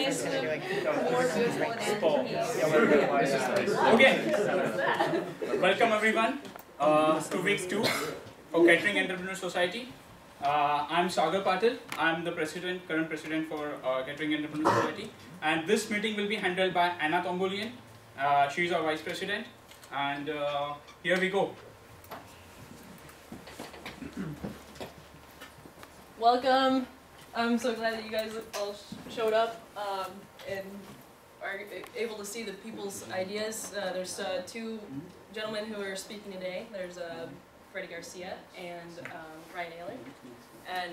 ways to more beautiful and Okay, welcome everyone to week 2 for Catering Entrepreneur Society. I'm Sagar Patil. I'm the current president for Catering Entrepreneur Society, and this meeting will be handled by Ana Tomboulian. She's our vice president, and here we go. welcome. I'm so glad that you guys all showed up and are able to see the people's ideas. There's two gentlemen who are speaking today. There's Freddie Garcia and Ryan Naylor, and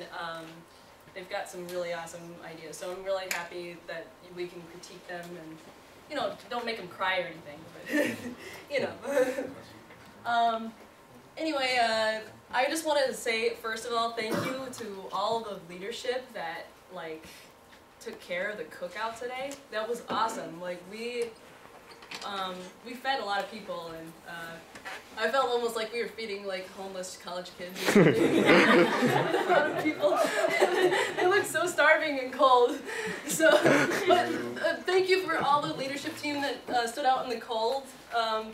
they've got some really awesome ideas. So I'm really happy that we can critique them and, you know, don't make them cry or anything, but you know. Anyway, I just wanted to say, first of all, thank you to all the leadership that, like, took care of the cookout today. That was awesome. Like, we fed a lot of people, and I felt almost like we were feeding, like, homeless college kids. A lot of people. They looked so starving and cold. So, but thank you for all the leadership team that stood out in the cold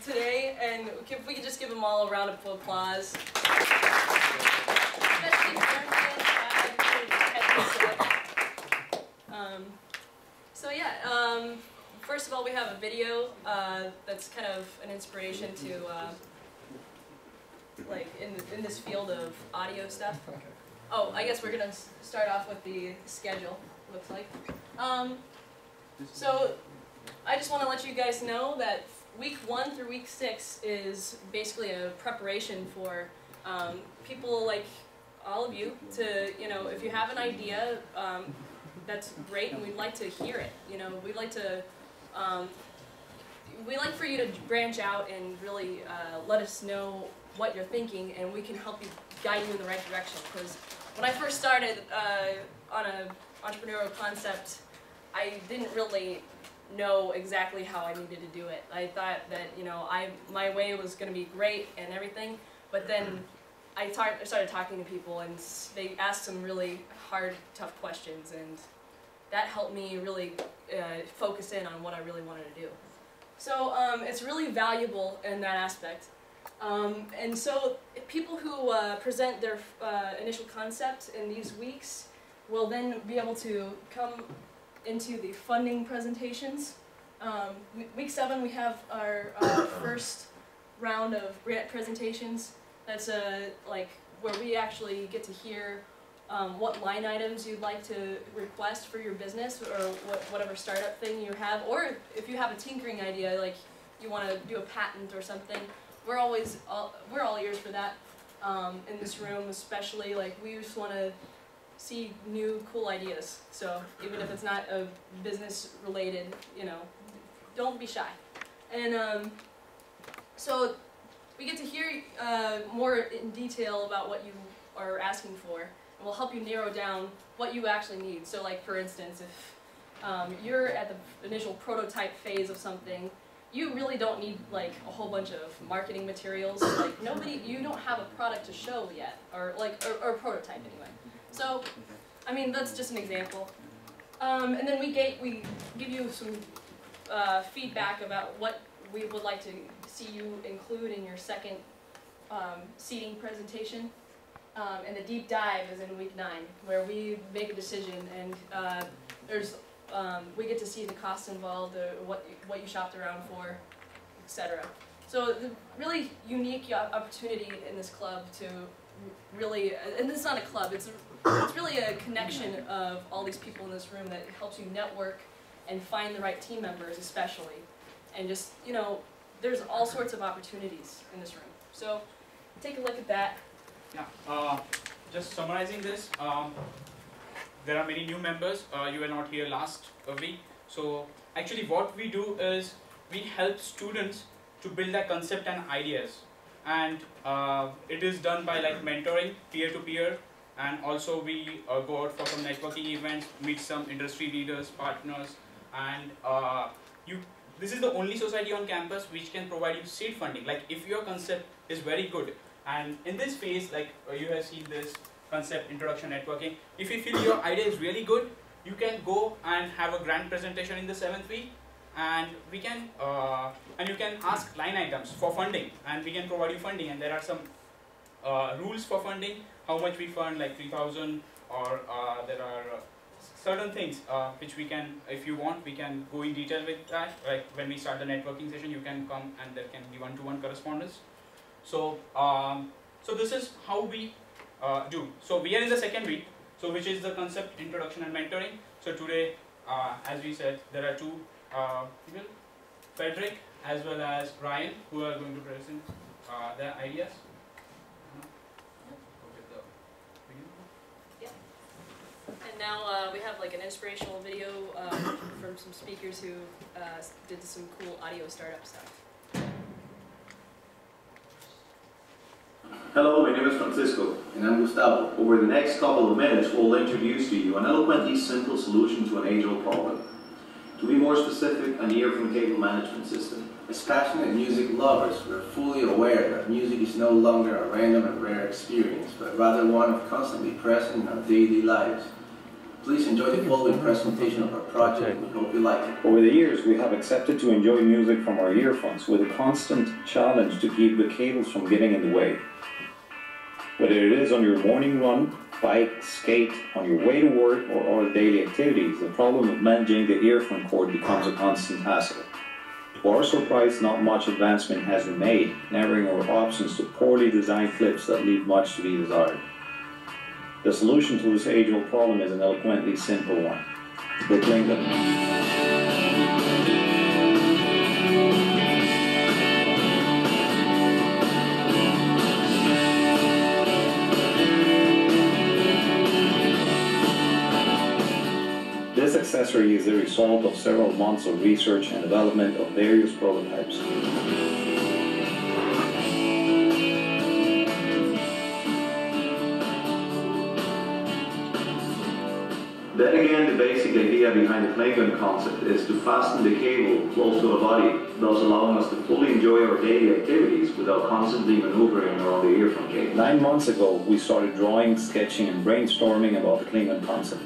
today, and if we could just give them all a round of applause. So yeah, first of all, we have a video that's kind of an inspiration to like in this field of audio stuff. Oh, I guess we're gonna start off with the schedule. Looks like. So I just want to let you guys know that week 1 through week 6 is basically a preparation for people like all of you to, you know, if you have an idea, that's great, and we'd like to hear it. You know, we'd like for you to branch out and really let us know what you're thinking, and we can help you guide you in the right direction. Because when I first started on an entrepreneurial concept, I didn't really know exactly how I needed to do it. I thought that, you know, my way was going to be great and everything, but then I started talking to people, and they asked some really hard, tough questions, and that helped me really focus in on what I really wanted to do. So it's really valuable in that aspect. And so people who present their initial concept in these weeks will then be able to come into the funding presentations. Week 7 we have our first round of grant presentations. That's like where we actually get to hear what line items you'd like to request for your business, or whatever startup thing you have, or if you have a tinkering idea, like you want to do a patent or something. We're all ears for that in this room, especially. Like, we just want to see new cool ideas. So even if it's not a business related, you know, don't be shy. And so we get to hear more in detail about what you are asking for, and we'll help you narrow down what you actually need. So, like, for instance, if you're at the initial prototype phase of something, you really don't need, like, a whole bunch of marketing materials. Like, you don't have a product to show yet, or a prototype anyway. So, I mean, that's just an example. And then we give you some feedback about what we would like to see you include in your second seating presentation. And the deep dive is in week 9, where we make a decision, and we get to see the costs involved, what you shopped around for, etc. So the really unique opportunity in this club to really, and this is not a club, it's really a connection of all these people in this room that helps you network and find the right team members, especially. And just, you know, there's all sorts of opportunities in this room. So take a look at that. Yeah, just summarizing this, there are many new members. You were not here last week. So actually what we do is we help students to build their concept and ideas. And it is done by, like, mentoring, peer-to-peer. And also we go out for some networking events, meet some industry leaders, partners. And this is the only society on campus which can provide you seed funding. Like, if your concept is very good, and in this phase, like you have seen this concept, introduction networking, if you feel your idea is really good, you can go and have a grand presentation in the 7th week, and we can and you can ask line items for funding, and we can provide you funding. And there are some rules for funding, how much we fund, like 3,000, or there are certain things which we can, if you want, we can go in detail with that. Like when we start the networking session, you can come and there can be one-to-one correspondence. So so this is how we do. So we are in the 2nd week, so which is the concept, introduction and mentoring. So today, as we said, there are 2 people, Frederick as well as Ryan, who are going to present their ideas. And now we have like an inspirational video from some speakers who did some cool audio startup stuff. Hello, my name is Francisco, and I'm Gustavo. Over the next couple of minutes, we'll introduce to you an eloquently simple solution to an age-old problem. To be more specific, an earphone cable management system. As passionate music lovers, we're fully aware that music is no longer a random and rare experience, but rather one of constantly present in our daily lives. Please enjoy the following presentation of our project. We hope you like it. Over the years, we have accepted to enjoy music from our earphones with a constant challenge to keep the cables from getting in the way. Whether it is on your morning run, bike, skate, on your way to work, or other daily activities, the problem of managing the earphone cord becomes a constant hassle. To our surprise, not much advancement has been made, narrowing our options to poorly designed clips that leave much to be desired. The solution to this age-old problem is an eloquently simple one: the Klingon. This accessory is the result of several months of research and development of various prototypes. Then again, the basic idea behind the Klingon concept is to fasten the cable close to a body, thus allowing us to fully enjoy our daily activities without constantly maneuvering around the earphone cable. 9 months ago, we started drawing, sketching, and brainstorming about the Klingon concept,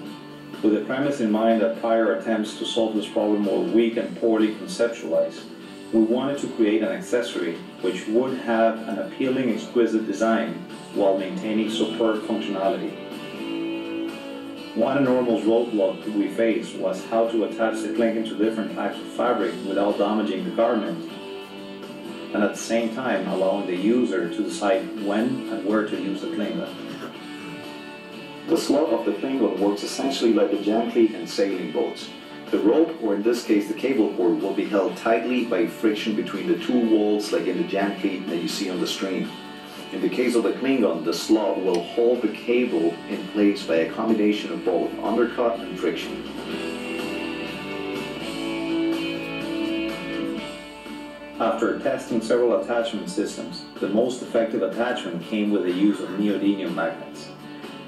with the premise in mind that prior attempts to solve this problem were weak and poorly conceptualized. We wanted to create an accessory which would have an appealing, exquisite design while maintaining superb functionality. One enormous roadblock we faced was how to attach the Klingon to different types of fabric without damaging the garment, and at the same time allowing the user to decide when and where to use the Klingon. The slot of the Klingon works essentially like the jam cleat in sailing boats. The rope, or in this case the cable cord, will be held tightly by friction between the 2 walls like in the jam cleat that you see on the screen. In the case of the Klingon, the slot will hold the cable in place by a combination of both undercut and friction. After testing several attachment systems, the most effective attachment came with the use of neodymium magnets.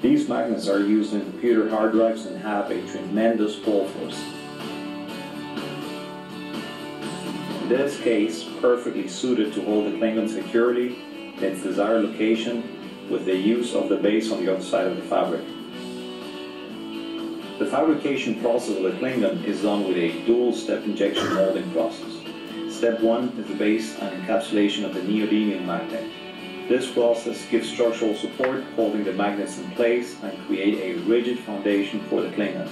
These magnets are used in computer hard drives and have a tremendous pull force. In this case, perfectly suited to hold the Klingon securely in its desired location with the use of the base on the other side of the fabric. The fabrication process of the Klingon is done with a dual-step injection molding process. Step 1 is the base and encapsulation of the neodymium magnet. This process gives structural support, holding the magnets in place and create a rigid foundation for the Klingon,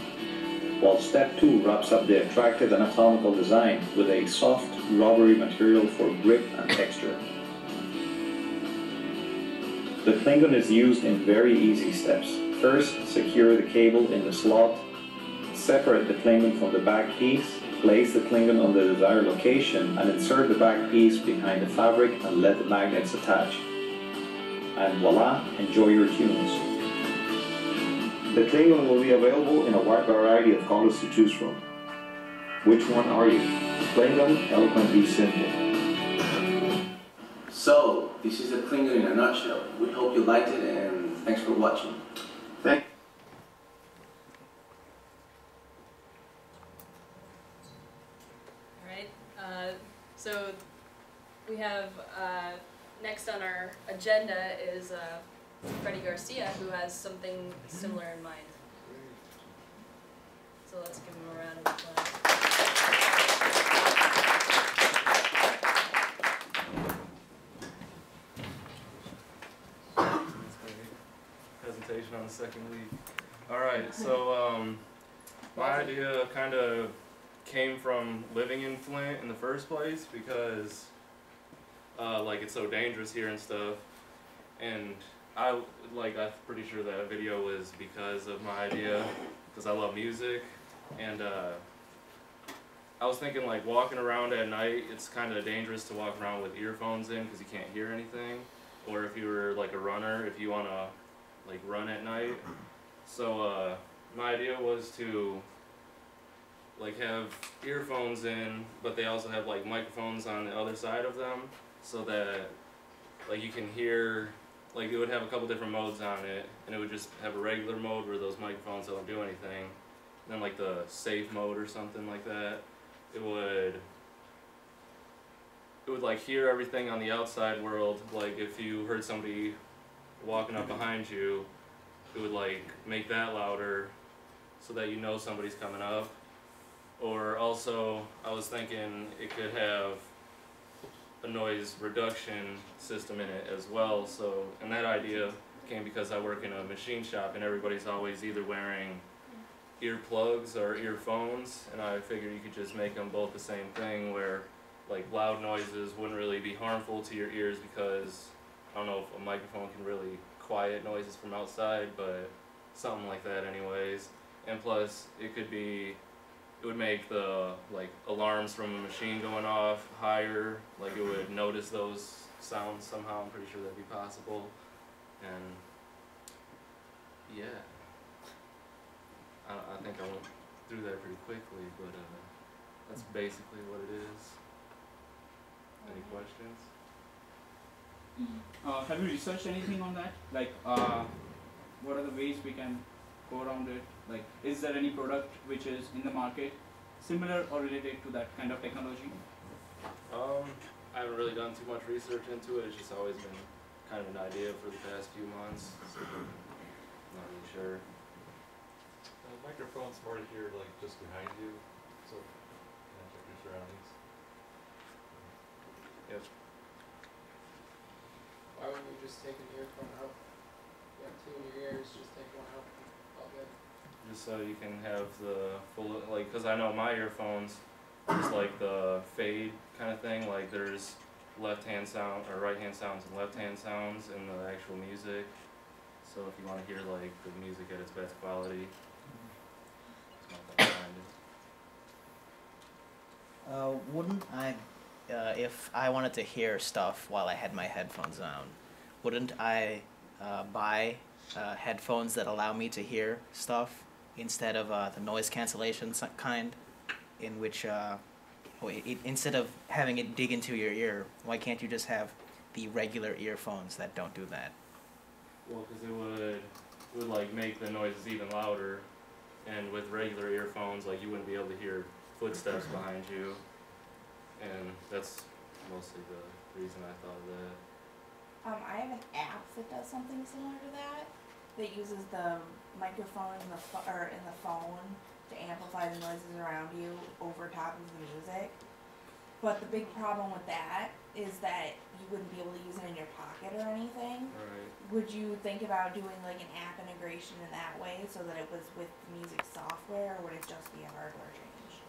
while Step 2 wraps up the attractive anatomical design with a soft, rubbery material for grip and texture. The Klingon is used in very easy steps. First, secure the cable in the slot, separate the Klingon from the back piece, place the Klingon on the desired location, and insert the back piece behind the fabric and let the magnets attach. And voila, enjoy your tunes. The Klingon will be available in a wide variety of colors to choose from. Which one are you? Klingon, eloquently simple. So, this is the Klingon in a nutshell. We hope you liked it, and thanks for watching. Alright, so we have next on our agenda is Freddie Garcia, who has something similar in mind. So let's give him a round of applause. Presentation on the second week. Alright, so my idea kind of came from living in Flint in the first place because like it's so dangerous here and stuff, and I'm pretty sure that video was because of my idea, because I love music, and I was thinking like walking around at night, it's kind of dangerous to walk around with earphones in because you can't hear anything, or if you were like a runner, if you want to like run at night. So my idea was to like have earphones in, but they also have like microphones on the other side of them, so that like you can hear, like it would have a couple different modes on it, and it would just have a regular mode where those microphones don't do anything, and then like the safe mode or something like that, it would like hear everything on the outside world. Like if you heard somebody walking up behind you, it would like make that louder so that you know somebody's coming up. Or also I was thinking it could have a noise reduction system in it as well. So, and that idea came because I work in a machine shop and everybody's always either wearing earplugs or earphones, and I figured you could just make them both the same thing, where like loud noises wouldn't really be harmful to your ears, because I don't know if a microphone can really quiet noises from outside, but something like that anyways. And plus it would make the like alarms from a machine going off higher, like it would notice those sounds somehow. I'm pretty sure that'd be possible. And yeah, I think I went through that pretty quickly, but that's basically what it is. Any questions? Have you researched anything on that? Like, what are the ways we can go around it? Like, is there any product which is in the market similar or related to that kind of technology? I haven't really done too much research into it. It's just always been kind of an idea for the past few months. So I'm not really sure. The microphone's more to hear like just behind you, so kind of check your surroundings. Yep. Why wouldn't you just take an earphone out? You have two in your ears, just take one out. All good. Just so you can have the full, like, because I know my earphones, just like the fade kind of thing, like there's left-hand sound or right-hand sounds and left-hand sounds in the actual music. So if you want to hear like the music at its best quality, it's not that behind it. Wouldn't I, if I wanted to hear stuff while I had my headphones on, wouldn't I buy headphones that allow me to hear stuff instead of the noise cancellation kind, in which instead of having it dig into your ear, why can't you just have the regular earphones that don't do that? Well, because it would like make the noises even louder, and with regular earphones, like you wouldn't be able to hear footsteps behind you, and that's mostly the reason I thought of that. I have an app that does something similar to that uses the microphone in the phone to amplify the noises around you over top of the music. But the big problem with that is that you wouldn't be able to use it in your pocket or anything. Right. Would you think about doing like an app integration in that way so that it was with the music software, or would it just be a hardware change?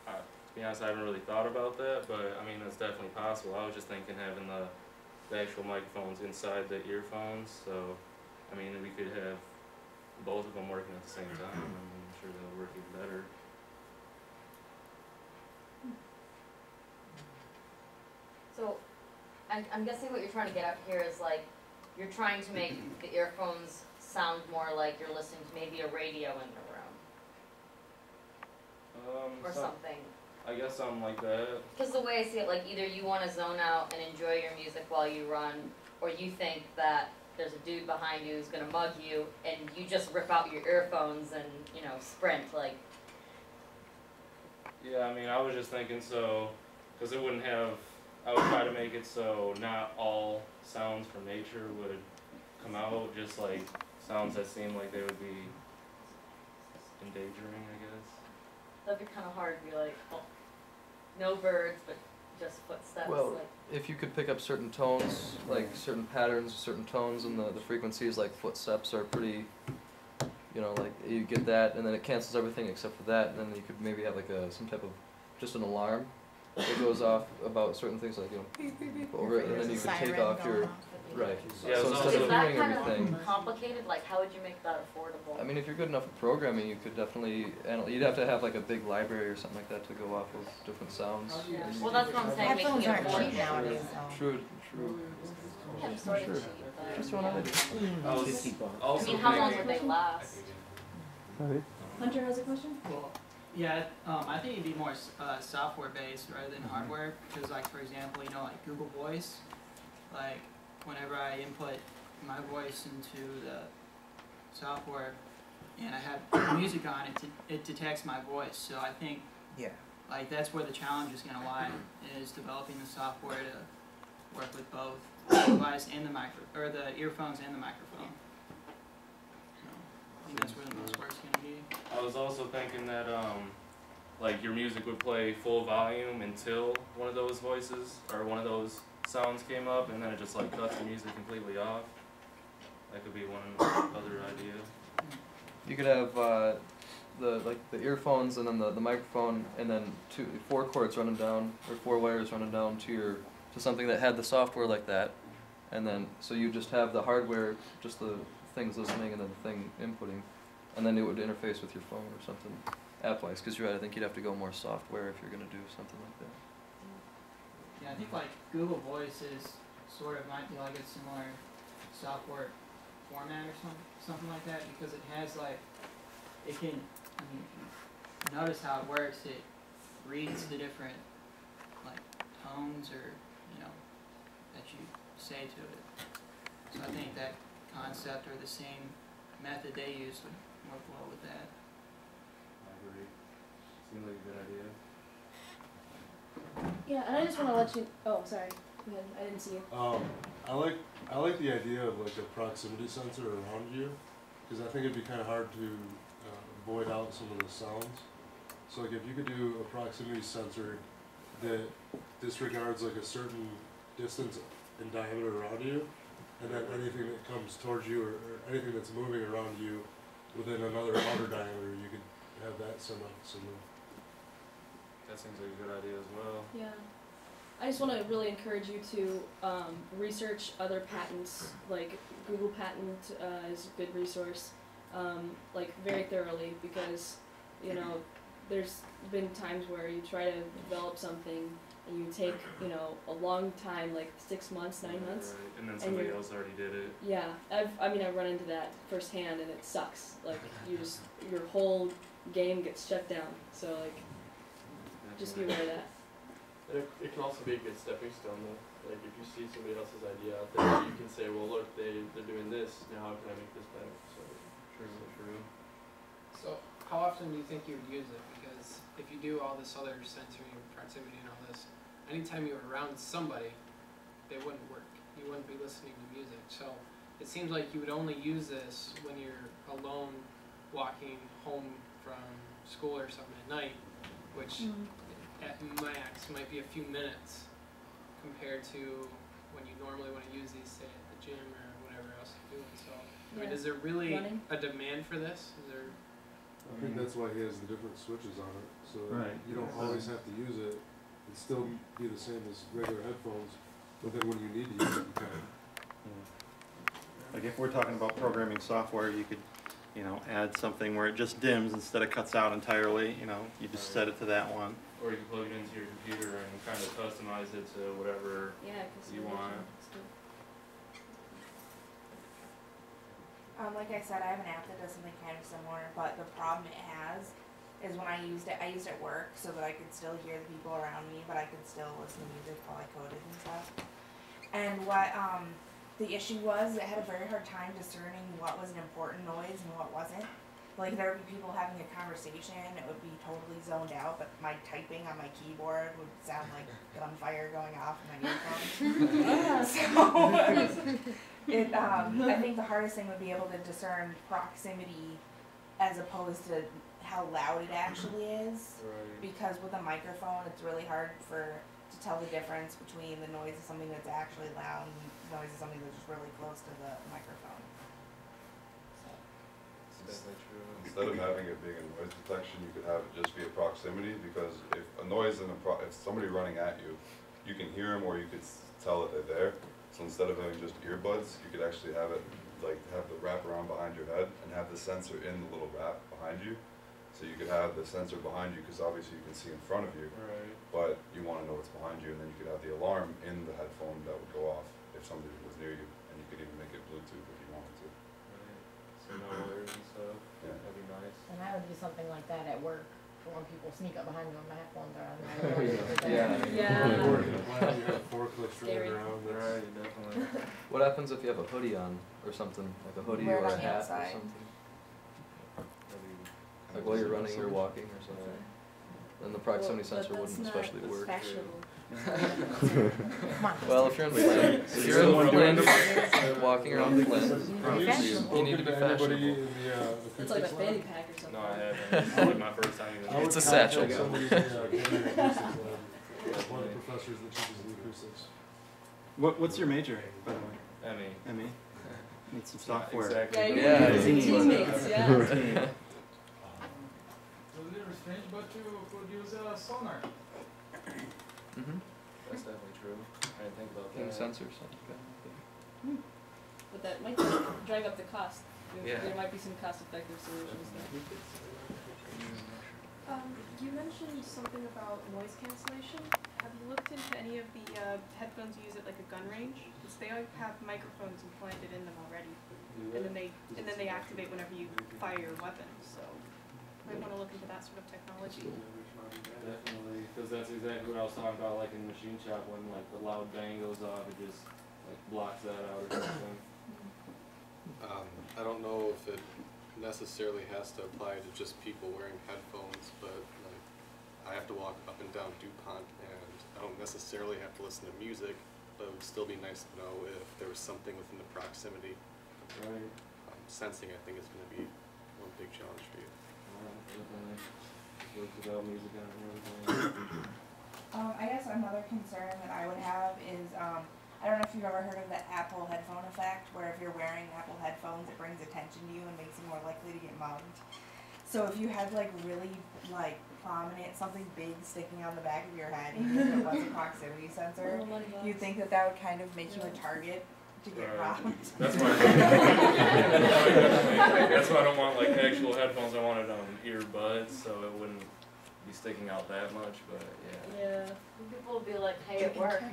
To be honest, I haven't really thought about that, but I mean, that's definitely possible. I was just thinking having the actual microphones inside the earphones, so I mean, we could have both of them working at the same time. I'm sure they'll work even better. So, I'm guessing what you're trying to get at here is like, you're trying to make the earphones sound more like you're listening to maybe a radio in the room, or something. I guess something like that. Because the way I see it, like either you want to zone out and enjoy your music while you run, or you think that there's a dude behind you who's going to mug you, and you just rip out your earphones and, you know, sprint, like. Yeah, I mean, I was just thinking so, because it wouldn't have, I would try to make it so not all sounds from nature would come out, just like sounds that seem like they would be endangering, I guess. That'd be kind of hard to be like, oh, no birds, but just footsteps. Well, like, if you could pick up certain tones, like certain patterns, certain tones, and the frequencies, like footsteps are pretty, you know, like you get that, and then it cancels everything except for that, and then you could maybe have like some type of, just an alarm that goes off about certain things, like, you know, beep, beep, beep, over it, and then you could take off your, right. Yeah, So it's instead also- of is that hearing kind everything, of complicated? Like, how would you make that affordable? I mean, if you're good enough at programming, you could definitely, you'd have to have like a big library or something like that to go off of different sounds. Yeah. and- Well, that's what I'm saying. Headphones making it aren't cheap affordable. nowadays, though. True, true. Yeah, sort of Sure. cheap, but Just one idea. I was I also mean, how long thinking, would they last? Hunter has a question? Well, yeah, I think it'd be more software based rather than hardware, because like for example, you know, like Google Voice, like whenever I input my voice into the software and I have music on it, it detects my voice. So I think like that's where the challenge is going to lie, is developing the software to work with both the device and the earphones and the microphone. I think that's where the most work's going to be. I was also thinking that like your music would play full volume until one of those voices or one of those sounds came up, and then it just like cuts the music completely off. That could be one other idea. You could have the earphones and then the microphone, and then 4 cords running down, or 4 wires running down to something that had the software like that, and then so you just have the hardware, just the things listening, and then the thing inputting, and then it would interface with your phone or something app-wise. Because you're right, I think you'd have to go more software if you're going to do something like that. Yeah, I think like Google Voice is sort of might be like a similar software format or something like that, because it has like, it can, I mean, if you notice how it works, it reads the different like tones or, you know, that you say to it. So I think that concept or the same method they use would work well with that. I agree. Seems like a good idea. Yeah, and I just want to let you. Oh, sorry. Go ahead. I didn't see you. I like the idea of like a proximity sensor around you, because I think it'd be kind of hard to void out some of the sounds. So like if you could do a proximity sensor that disregards like a certain distance in diameter around you, and then anything that comes towards you or anything that's moving around you within another outer diameter, you could have that similar. That seems like a good idea as well. Yeah. I just want to really encourage you to research other patents. Like Google Patent is a good resource, like very thoroughly, because you know there's been times where you try to develop something and you take a long time, like 6 months, 9 months. Right. And then somebody else already did it. Yeah, I've run into that firsthand, and it sucks. Like your whole game gets shut down. So like, just be aware of that. And it can also be a good stepping stone though. Like if you see somebody else's idea out there, you can say, well look, they're doing this, now how can I make this better? So true. So how often do you think you would use it? Because if you do all this other sensory proximity and all this, anytime you were around somebody, they wouldn't work. You wouldn't be listening to music. So it seems like you would only use this when you're alone walking home from school or something at night, which at max might be a few minutes compared to when you normally want to use these, say, at the gym or whatever else you're doing. So, I mean, is there really a demand for this? Is there? I think that's why he has the different switches on it, so you don't always have to use it. It'd still be the same as regular headphones, but then when you need to use it, you can. Like if we're talking about programming software, you could, add something where it just dims instead of cuts out entirely. You just set it to that one. Or you can plug it into your computer and kind of customize it to whatever you want. Like I said, I have an app that does something kind of similar, but the problem it has is when I used it at work so that I could still hear the people around me, but I could still listen to music while I coded and stuff. And what the issue was, it had a very hard time discerning what was an important noise and what wasn't. Like there would be people having a conversation, it would be totally zoned out, but my typing on my keyboard would sound like gunfire going off in my earphones. So I think the hardest thing would be able to discern proximity as opposed to how loud it actually is. Right. Because with a microphone, it's really hard to tell the difference between the noise of something that's actually loud and the noise of something that's just really close to the microphone. That's definitely true. Instead of having it being a noise detection, you could have it just be a proximity, because if a noise and if somebody running at you, you can hear them or you could tell that they're there. So instead of having just earbuds, you could actually have it like have the wrap around behind your head and have the sensor in the little wrap behind you. So you could have the sensor behind you, because obviously you can see in front of you, Right. but you want to know what's behind you, and then you could have the alarm in the headphone that would go off if somebody was near you, and you could even make it Bluetooth if you wanted to. Right. So no wires and stuff. Yeah. That'd be nice. And I would do something like that at work for when people sneak up behind me when my headphones are on. You have forklifts Scary. running around. Right, definitely. What happens if you have a hoodie on or something, like a hoodie Wear it or a on the hat or outside. something? That'd be Like while you're running or walking or something. Then the proximity sensor Well, wouldn't that's especially not work. fashionable. Well, if you're in Flint, if you're in Flint, walking around Flint, you need to be fashionable. It's like a fanny pack or something. No, I haven't. It's like my first time even. It's a satchel. Somebody, one of the professors that teaches the acoustics. What's your major, by the way? ME. ME? Need some software. Exactly. Yeah, Yeah, you're teammates, yeah. It's a little strange, but you could use a sonar. That's definitely true. I didn't think about King that. sensors. But that might drive up the cost. Yeah. There might be some cost-effective solutions there. You mentioned something about noise cancellation. Have you looked into any of the headphones you use at like a gun range? Because they have microphones implanted in them already, and then they activate whenever you fire your weapon. So you might want to look into that sort of technology. Definitely, because that's exactly what I was talking about, like in machine shop, when like the loud bang goes off, it just like blocks that out or something. I don't know if it necessarily has to apply to just people wearing headphones, but like I have to walk up and down DuPont, and I don't necessarily have to listen to music, but it would still be nice to know if there was something within the proximity. Right. Sensing, I think, is going to be one big challenge for you. Definitely. Works without music on it and everything. I guess another concern that I would have is, I don't know if you've ever heard of the Apple headphone effect, where if you're wearing Apple headphones, it brings attention to you and makes you more likely to get mugged. So if you had like really like prominent, something big sticking on the back of your head, even if it was a proximity sensor, you think that that would kind of make you a target to get robbed. That's why. That's why I don't want like actual headphones. I wanted earbuds, so it wouldn't be sticking out that much. But yeah. Yeah. People will be like, hey, it worked.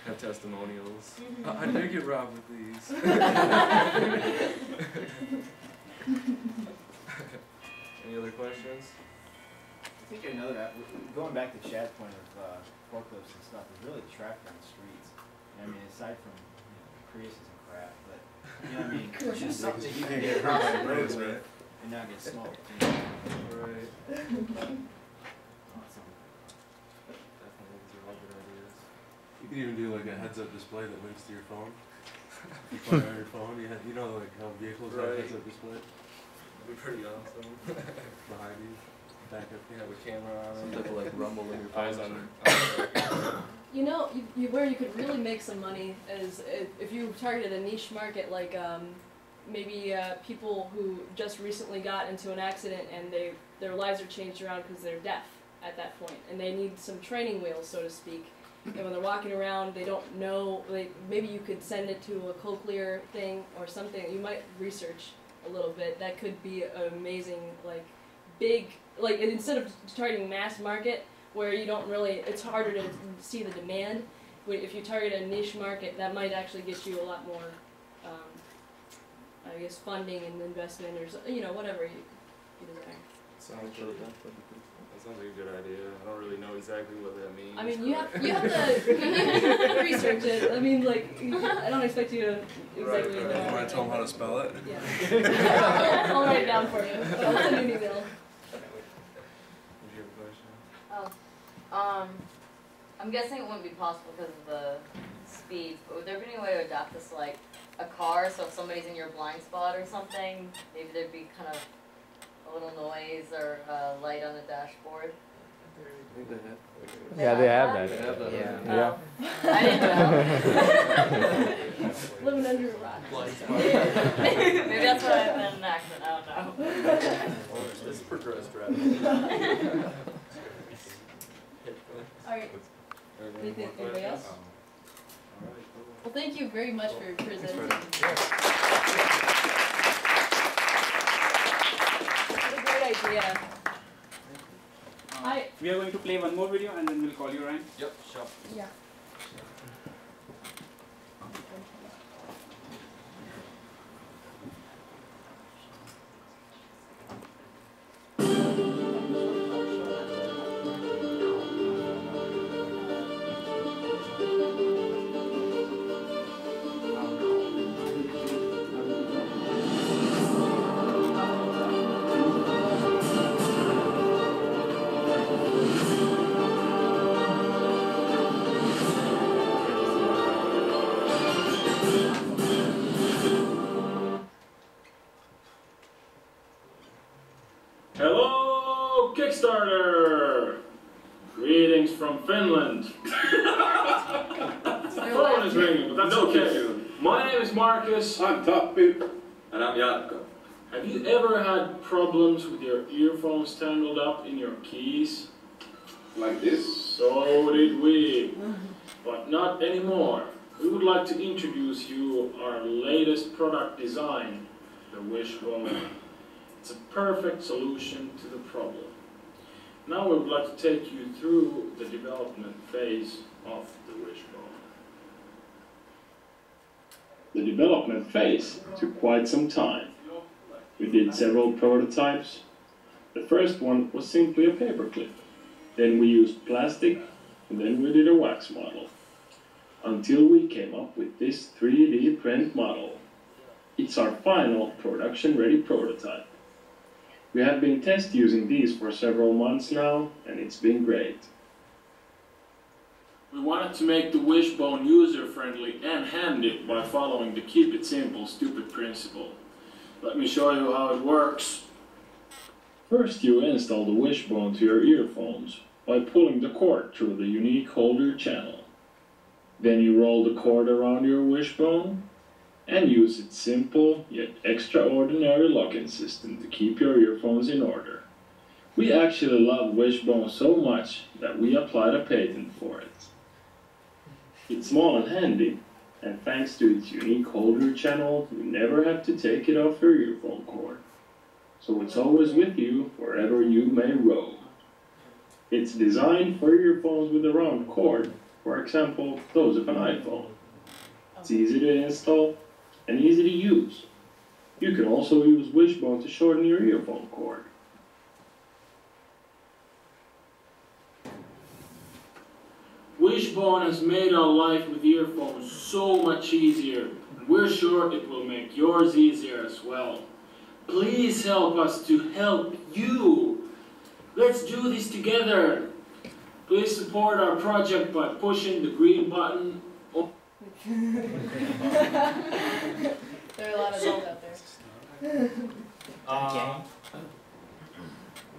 Have testimonials. I did get robbed with these. Any other questions? I think another, going back to Chad's point of forklifts and stuff, is really the traffic on the streets. I mean, aside from Priuses and crap, but you know what I mean, it's just something that you can get across the road with and not get smoked. You know? Right. Awesome. Definitely, these are all good ideas. You could even do like a heads-up display that links to your phone. You play on your phone, you know like how vehicles have Right. heads-up display That'd be pretty awesome. behind you, back up. You have a camera on Some it. type of like rumble in your Eyes phone. on. You know, where you could really make some money is if you targeted a niche market like maybe people who just recently got into an accident and their lives are changed around because they're deaf at that point and they need some training wheels, so to speak. And when they're walking around, they don't know. Maybe you could send it to a cochlear thing or something. You might research a little bit. That could be an amazing, like, big, like instead of targeting mass market where you don't really, it's harder to see the demand. If you target a niche market, that might actually get you a lot more, I guess, funding and investment or whatever you desire. Sounds good. That sounds like a good idea. I don't really know exactly what that means. I mean, you have to research it. I mean, like, I don't expect you to exactly know. You want to tell them how to spell it? Yeah. I'll write it down for you. I'll send you an email. Did you have a question? I'm guessing it wouldn't be possible because of the speeds, but would there be any way to adapt this like a car, so if somebody's in your blind spot or something, maybe there'd be kind of a little noise or a light on the dashboard. Yeah, they have that. Yeah. I didn't know. Living under a rock. Maybe that's why I've been in an accident, I don't know. It's progressed rapidly. Alright. Anybody else? Well, thank you very much for presenting. What a great idea. We are going to play one more video and then we'll call you, Ryan. Yep, sure. Yeah. Hello, Kickstarter! Greetings from Finland. Phone is ringing, but that's okay. My name is Marcus. I'm Tappi. And I'm Jaakko. Have you ever had problems with your earphones tangled up in your keys? Like this? So did we. But not anymore. We would like to introduce you our latest product design, the Wishbone. It's a perfect solution to the problem. Now we would like to take you through the development phase of the Wishbone. The development phase took quite some time. We did several prototypes. The first one was simply a paperclip. Then we used plastic, and then we did a wax model. Until we came up with this 3D print model. It's our final production-ready prototype. We have been test using these for several months now, and it's been great. We wanted to make the Wishbone user-friendly and handy by following the keep it simple, stupid principle. Let me show you how it works. First you install the Wishbone to your earphones by pulling the cord through the unique holder channel. Then you roll the cord around your Wishbone and use its simple yet extraordinary locking system to keep your earphones in order. We actually love Wishbone so much that we applied a patent for it. It's small and handy, and thanks to its unique holder channel, you never have to take it off your earphone cord. So it's always with you wherever you may roam. It's designed for earphones with a round cord, for example, those of an iPhone. It's easy to install and easy to use. You can also use Wishbone to shorten your earphone cord. Wishbone has made our life with earphones so much easier, and we're sure it will make yours easier as well. Please help us to help you. Let's do this together. Please support our project by pushing the green button. There are a lot of those out there.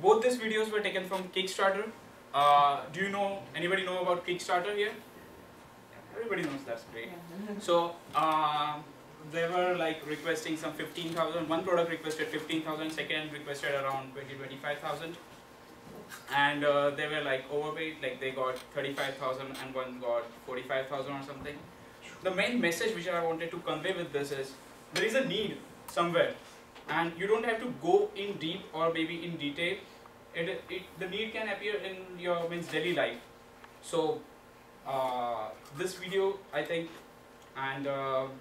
Both these videos were taken from Kickstarter. Do you know, anybody know about Kickstarter here? Everybody knows, that's great. So, they were like requesting some 15,000. One product requested 15,000, second requested around 25,000. And they were like overweight, like they got 35,000 and one got 45,000 or something. The main message which I wanted to convey with this is, there is a need somewhere. And you don't have to go in deep or maybe in detail. The need can appear in your daily life. So this video, I think, and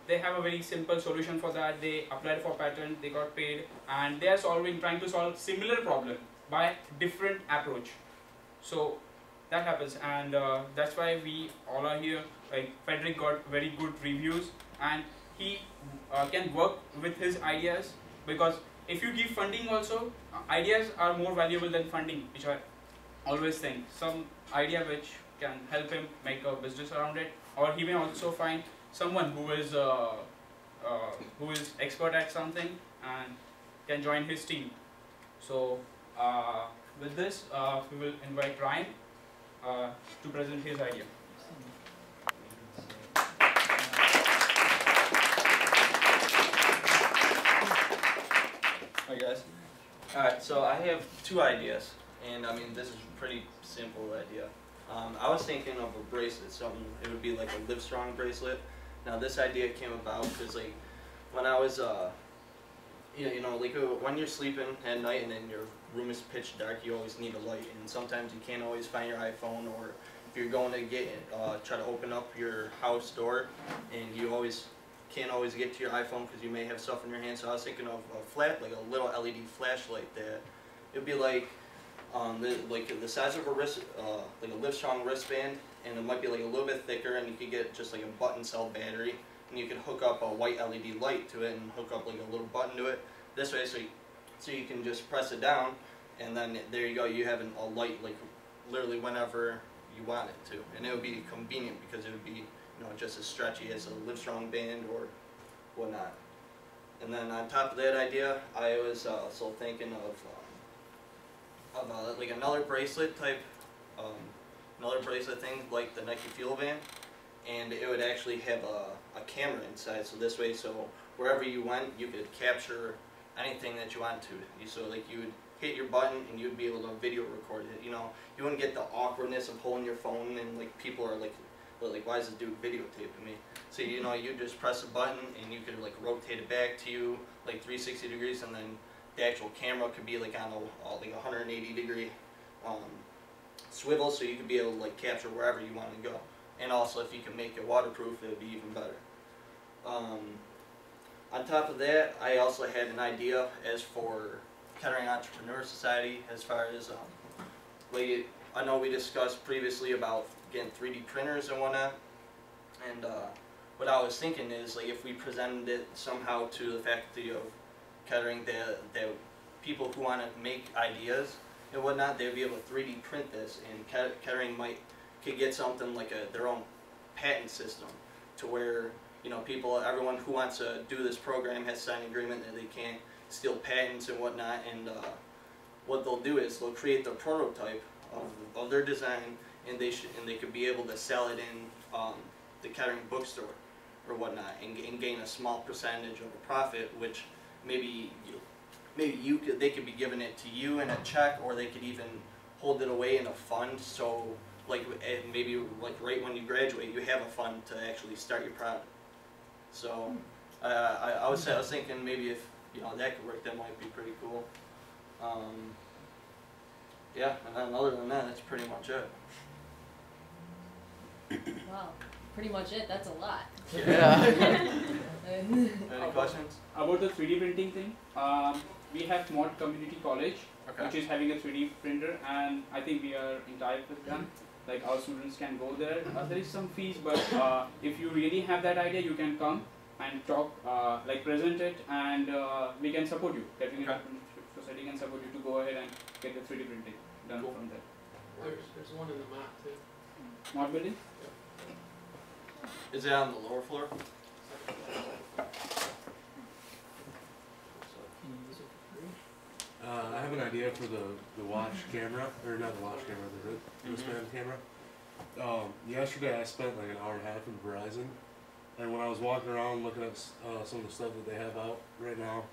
they have a very simple solution for that. They applied for patent, they got paid, and they are trying to solve similar problem by different approach. So that happens, and that's why we all are here. Like Frederick got very good reviews, and he can work with his ideas, because if you give funding also, ideas are more valuable than funding, which I always think. Some idea which can help him make a business around it, or he may also find someone who is who is expert at something and can join his team. So with this, we will invite Ryan to present his idea. Hi guys. Alright, so I have two ideas, and I mean this is a pretty simple idea. I was thinking of a bracelet, something, it would be like a Livestrong bracelet. Now this idea came about because like when I was you know like when you're sleeping at night and then your room is pitch dark, you always need a light, and sometimes you can't always find your iPhone, or if you're going to get try to open up your house door and you can't always get to your iPhone because you may have stuff in your hand. So I was thinking of a like a little LED flashlight that it would be like the size of a wrist, like a Livestrong wristband, and it might be like a little bit thicker, and you could get just like a button cell battery, and you could hook up a white LED light to it and hook up like a little button to it. This way, so you can just press it down, and then there you go. You have a light like literally whenever you want it to, and it would be convenient because it would be just as stretchy as a Livestrong band or whatnot. And then on top of that idea, I was also thinking of like another bracelet type, another bracelet thing like the Nike Fuel Band, and it would actually have a camera inside. So this way, so wherever you went, you could capture anything that you want to. So like you would hit your button and you'd be able to video record it. You wouldn't get the awkwardness of holding your phone and like people are like, why is this dude videotaping me? So you just press a button and you could like rotate it back to you like 360 degrees, and then the actual camera could be like on a like 180 degree swivel, so you could be able to like capture wherever you want to go. And also if you can make it waterproof, it would be even better. On top of that, I also had an idea as for Kettering Entrepreneur Society, as far as like I know we discussed previously about getting 3D printers and whatnot, and what I was thinking is like if we presented it somehow to the faculty of Kettering, that people who want to make ideas and whatnot, they'd be able to 3D print this, and Kettering could get something like their own patent system, to where everyone who wants to do this program has signed an agreement that they can't steal patents and whatnot, and what they'll do is they'll create the prototype of their design, and they could be able to sell it in the Kettering bookstore or whatnot, and gain a small percentage of a profit, which maybe they could be giving it to you in a check, or they could even hold it away in a fund. So like maybe like right when you graduate, you have a fund to actually start your product. So I was thinking maybe if that could work, that might be pretty cool. Yeah, and then other than that, that's pretty much it. Wow, pretty much it. That's a lot. Yeah. Any questions? About the 3D printing thing, we have Mod Community College, which is having a 3D printer, and I think we are in tie with them. Like our students can go there. There is some fees, but if you really have that idea, you can come and talk, like present it, and we can support you. Kettering Society can support you to go ahead and get the 3D printing done from there. There's one in the map too. Mod building? Is it on the lower floor? I have an idea for the watch camera, or not the watch camera, the wristband camera. Yesterday I spent like an hour and a half in Verizon, and when I was walking around looking at some of the stuff that they have out right now,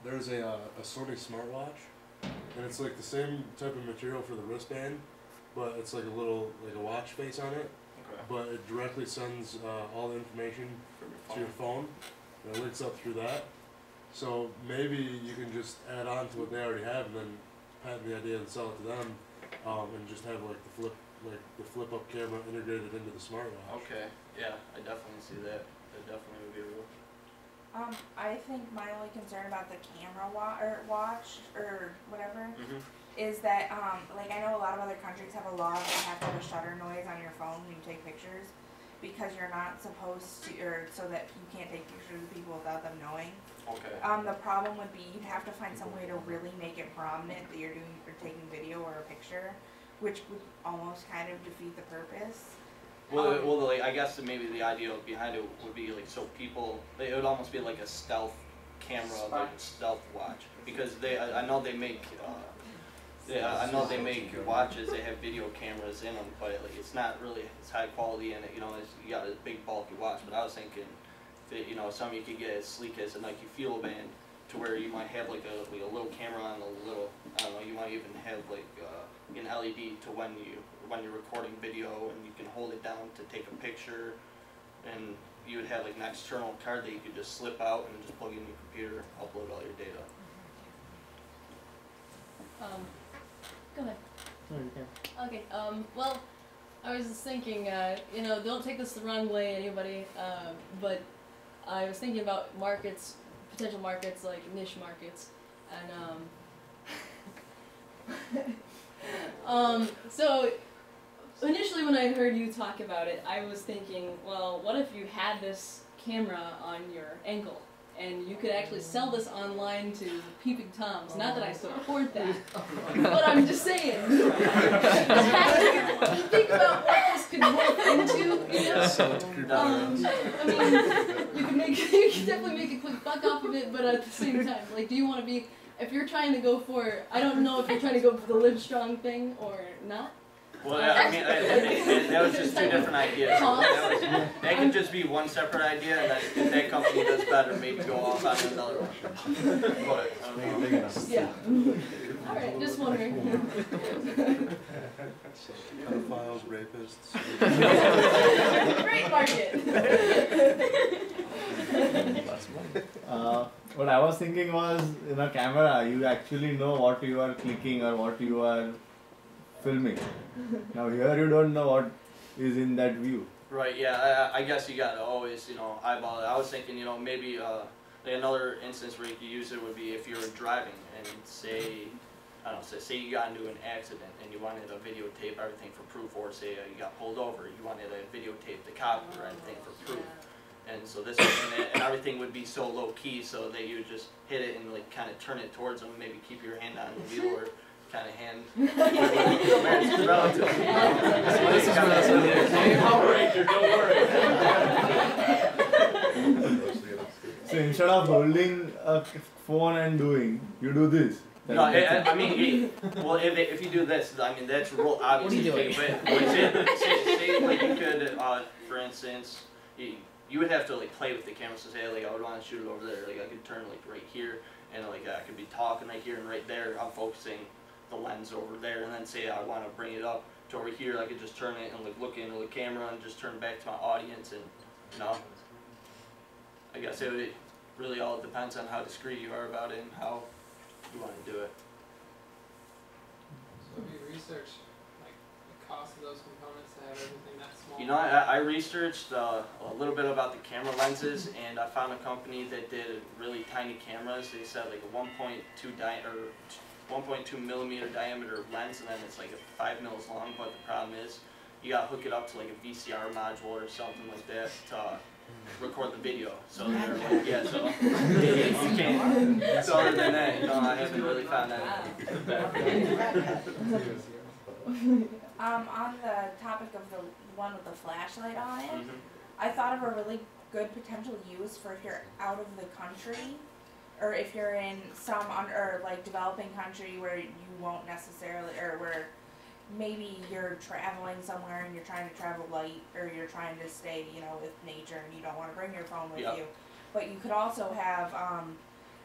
there's a Sony smartwatch, and it's like the same type of material for the wristband, but it's like a watch face on it. But it directly sends all the information to your phone, and it links up through that. So maybe you can just add on to what they already have, and then patent the idea and sell it to them, and just have like the flip up camera integrated into the smartwatch. Okay, yeah, I definitely see that. That definitely would be real. I think my only concern about the camera watch or whatever is that like I know a lot of other countries have a law that you have to have a shutter noise on your phone when you take pictures, because you're not supposed to, or so that you can't take pictures of people without them knowing. Okay. The problem would be you'd have to find some way to really make it prominent that you're taking video or a picture, which would almost kind of defeat the purpose. Well, like, I guess maybe the idea behind it would be like so people, it would almost be like a stealth camera, like a stealth watch, because I know they make I know they make watches. They have video cameras in them, but like it's not really as high quality, and you got a big bulky watch. But I was thinking that some you could get as sleek as a Nike Fuel Band, to where you might have like a little camera on a little, I don't know, you might even have like an LED to when you're recording video, and you can hold it down to take a picture, and you would have like an external card that you could just slip out and just plug in your computer, upload all your data. Go ahead. Okay. Well, I was just thinking, don't take this the wrong way, anybody. But I was thinking about markets, potential markets like niche markets, and so initially when I heard you talk about it, I was thinking, well, what if you had this camera on your ankle? And you could actually sell this online to peeping toms. Not that I support that, but I'm just saying. You think about what this could morph into, I mean, you can definitely make a quick buck off of it, but at the same time, like, do you want to be? If you're trying to go for, I don't know if you're trying to go for the Live Strong thing or not. Well, I mean, that was just two different ideas. That could just be one separate idea, and then if that company does better, maybe go off on another one. But, yeah. All right, just wondering. Pedophiles, rapists. Great market. What I was thinking was, in a camera, you actually know what you are clicking or what you are filming. Now here you don't know what is in that view. right, yeah, I guess you gotta always, eyeball it. I was thinking, maybe like another instance where you could use it would be if you're driving and say you got into an accident and you wanted to videotape everything for proof, or say you got pulled over, you wanted to videotape the cop or anything for proof. And so this and everything would be so low key, so that you would just hit it and like kind of turn it towards them, maybe keep your hand on the wheel or kind of hand. So instead of holding a phone and doing, you do this. No, I mean, well, if you do this, I mean, that's real obvious. What are you doing? But say like you could, for instance, you would have to like play with the camera. So say like I would want to shoot it over there. Like I could turn like right here, and like I could be talking right here and right there. I'm focusing the lens over there, and then say I want to bring it up to over here. I could just turn it and like look into the camera and just turn back to my audience, and I guess it would really all depends on how discreet you are about it and how you want to do it. So have you researched like the cost of those components to have everything that small? I researched a little bit about the camera lenses, and I found a company that did really tiny cameras. They said like a 1.2 millimeter diameter lens, and then it's like 5 mils long. But the problem is, you gotta hook it up to like a VCR module or something like that to record the video. So they're like, yeah, so you can't. So other than that, I haven't really found that. On the topic of the one with the flashlight on it, I thought of a really good potential use for if you're out of the country, or if you're in some like developing country where you won't necessarily, or where maybe you're traveling somewhere and you're trying to travel light, or you're trying to stay, with nature, and you don't want to bring your phone with you. But you could also have,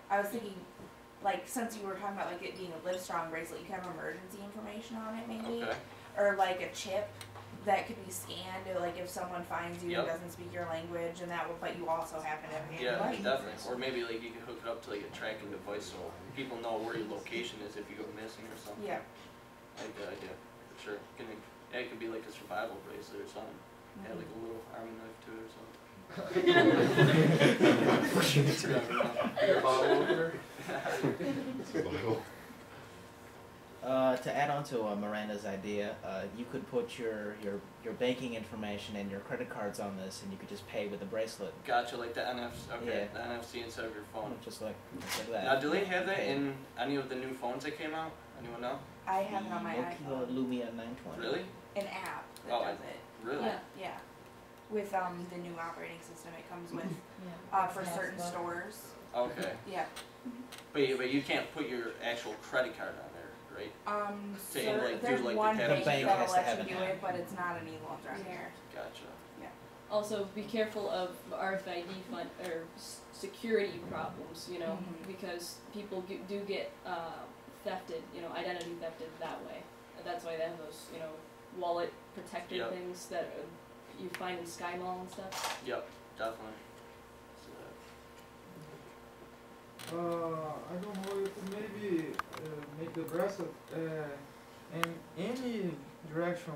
I was thinking, like, since you were talking about like it being a Live Strong bracelet, you can have emergency information on it maybe, or like a chip that could be scanned, like if someone finds you and doesn't speak your language, and that will, but you also happen to have Yeah, definitely. Or maybe like you could hook it up to like a tracking device so people know where your location is if you go missing or something. Yeah. I like that idea. Sure. It could be like a survival bracelet or something. Add like a little army knife to it or something. To add on to Miranda's idea, you could put your banking information and your credit cards on this, and you could just pay with the bracelet. Gotcha, like the NFC. Okay, the NFC inside of your phone. Just like that. Now, do they have that in any of the new phones that came out? Anyone know? I have it on my iPhone. Lumia 920. Really? An app that does it. Really? Yeah. Yeah. With the new operating system it comes with for certain stores. Okay. Yeah. But you can't put your actual credit card on there, right? So like, there's do, like, one the bank bank that'll has to let have you an do app. it, but it's not an equal around here. Gotcha. Yeah. Also, be careful of RFID security problems, you know, because people do get thefted, you know, identity thefted that way. And that's why they have those, you know, wallet protector Yep. things that you find in Sky Mall and stuff. Yep, definitely. I don't know if maybe make the bracelet in any direction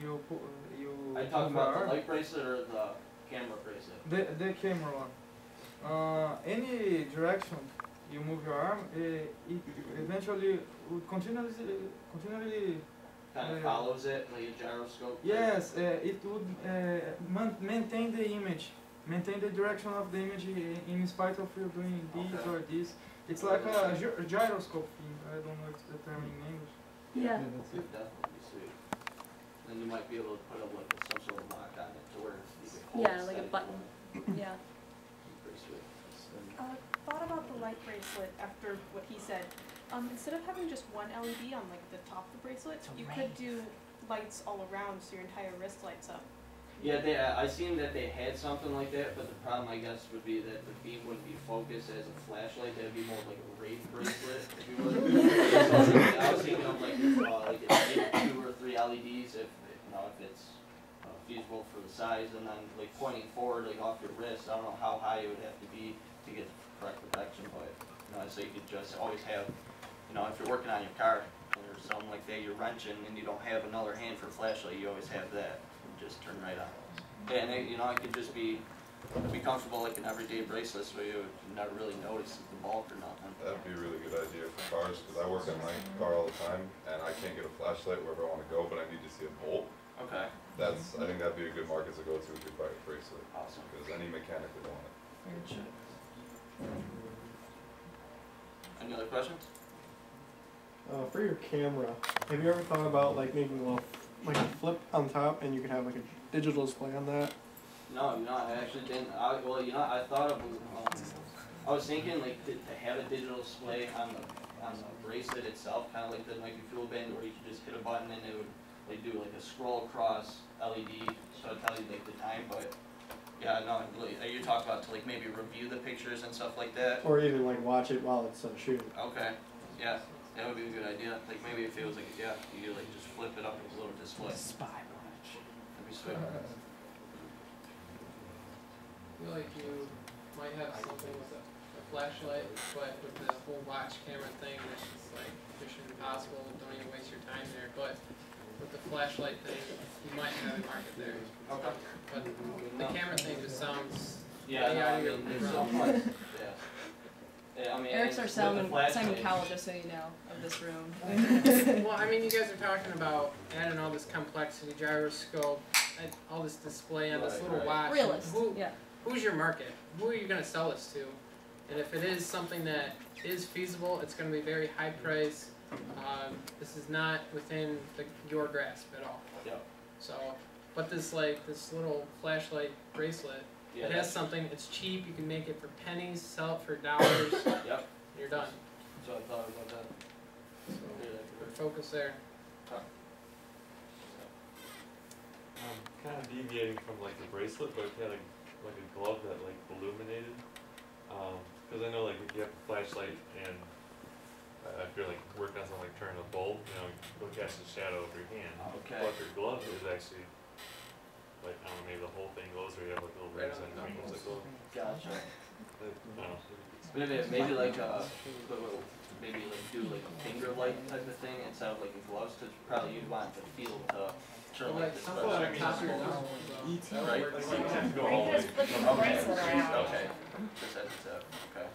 you put you. I talk move about your the arm. light bracelet or the camera bracelet. The camera one. Any direction you move your arm, it eventually would continually Kind of follows it like a gyroscope. yes, it would maintain the image, maintain the direction of the image in spite of you doing this or this. It's like a gyroscope thing. I don't know if it's the term in English. Yeah. It'd definitely be sweet. Then you might be able to put up like some sort of lock on it to where you can hold Yeah, it like a steady button. for a minute. Yeah. Pretty sweet. Thought about the light bracelet after what he said. Instead of having just one LED on like the top of the bracelet, you could do lights all around so your entire wrist lights up. Yeah, I seen that they had something like that, but the problem I guess would be that the beam wouldn't be focused as a flashlight. That'd be more like a rave bracelet, if you would. So I was thinking of like maybe 2 or 3 LEDs if it's feasible for the size, and then like pointing forward like off your wrist. I don't know how high it would have to be to get the correct protection, but so you could just always have, if you're working on your car or something like that, you're wrenching and you don't have another hand for a flashlight, you always have that. Just turn right on. And it could just be comfortable like an everyday bracelet, so you would never really notice the bulk or nothing. That'd be a really good idea for cars, because I work on my car all the time, and I can't get a flashlight wherever I want to go, but I need to see a bolt. Okay. I think that'd be a good market to go to if you buy a bracelet. Awesome. Because any mechanic would want it. Any other questions? For your camera, have you ever thought about like making a little like a flip on top, and you could have like a digital display on that? No, I actually didn't. I thought of. I was thinking like to have a digital display on the bracelet itself, kind of like the Nike Fuel Band, where you could just hit a button and it would like do like a scroll across LED, so it tells you like the time. But yeah, no, really, you talk about to like maybe review the pictures and stuff like that. Or even like watch it while it's shooting. Okay, yeah, that would be a good idea. Like maybe if it was like you could like just flip it up as a little display. Spy watch. That'd be sweet. I feel like you might have something with a flashlight, but with the whole watch camera thing, it's just like Mission Impossible. Don't even waste your time there. But with the flashlight thing, you might have a market there. Okay. But the camera thing just sounds there's so much. Yeah, Eric's our with the Simon flashlight- Cowell, just so you know, of this room. Well, I mean, you guys are talking about adding all this complexity, gyroscope, and all this display on this little watch. Realist, Who's your market? Who are you going to sell this to? And if it is something that is feasible, it's going to be very high price. This is not within your grasp at all. Yep. So, but this little flashlight bracelet, Yeah, it has that's- something. It's cheap. You can make it for pennies, sell it for dollars. Yep. You're done. So I thought about that. Focus there. Kind of deviating from like the bracelet, but if you had like a glove that like illuminated, because I know like if you have a flashlight and I feel like working on something like turning a bulb, you'll catch the shadow of your hand. Okay. But your glove is actually like I don't know, maybe the whole thing glows, or you have like little rays on your fingers that glow. Gotcha. No. Maybe like maybe like do like a finger light type of thing instead of like gloves, because probably you'd want the feel to turn like this. Something on top of your nose. Right? Just put the bracelet around. Okay. Just as it's okay.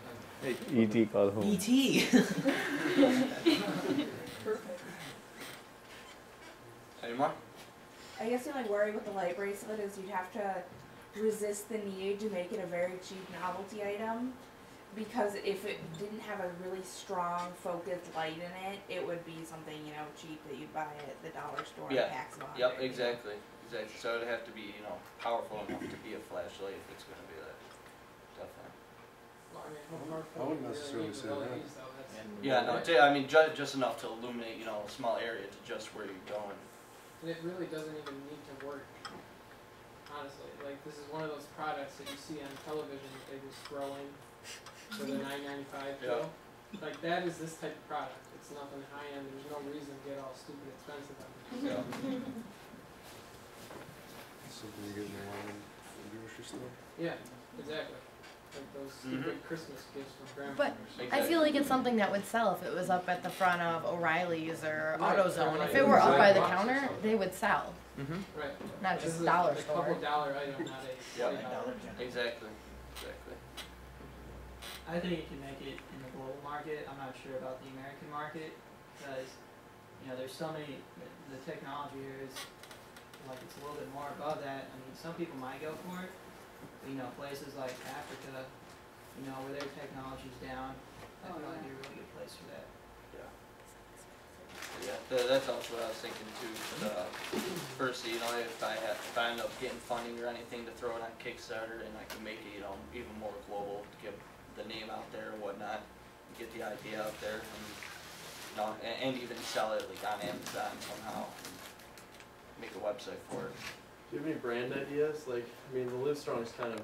Hey, E.T. call home. E.T. Perfect. Any more? I guess the only worry with the light bracelet is you'd have to resist the need to make it a very cheap novelty item. because if it didn't have a really strong focused light in it, it would be something, you know, cheap that you'd buy at the dollar store Yeah. packs of 100. Yep, exactly. Exactly. So it'd have to be, you know, powerful enough to be a flashlight if it's going to be that. Definitely. Well, I mean, how powerful I wouldn't do you necessarily really say need with that. LEDs though? That's, Yeah, no, I mean, just enough to illuminate, you know, a small area to just where you're going. and it really doesn't even need to work. Honestly, like this is one of those products that you see on television that they just throw in for the $9.95 bill. Like that is this type of product. It's nothing high end. There's no reason to get all stupid expensive on it. Yeah. Something you get in the line at the grocery store. Yeah, exactly. Like those stupid Christmas gifts from grandma. But I feel like it's something that would sell if it was up at the front of O'Reilly's or Right, AutoZone. right. If it were up by the Right. counter, they would sell. Right. Not This just is dollar a store. couple dollar item, not a Yep. $40. Exactly. Exactly. I think you can make it in the global market. I'm not sure about the American market because, you know, there's so many, the technology here is, like, it's a little bit more above that. I mean, some people might go for it, but, you know, places like Africa, you know, where their technology's down, that'd probably be a really good place for that. Yeah, that's also what I was thinking too. But, firstly, you know, if I end up getting funding or anything to throw it on Kickstarter, and I can make it, you know, even more global to get the name out there and whatnot, get the idea out there, and you know, and even sell it like on Amazon somehow, and make a website for it. Do you have any brand ideas? Like, I mean, the Livestrong is kind of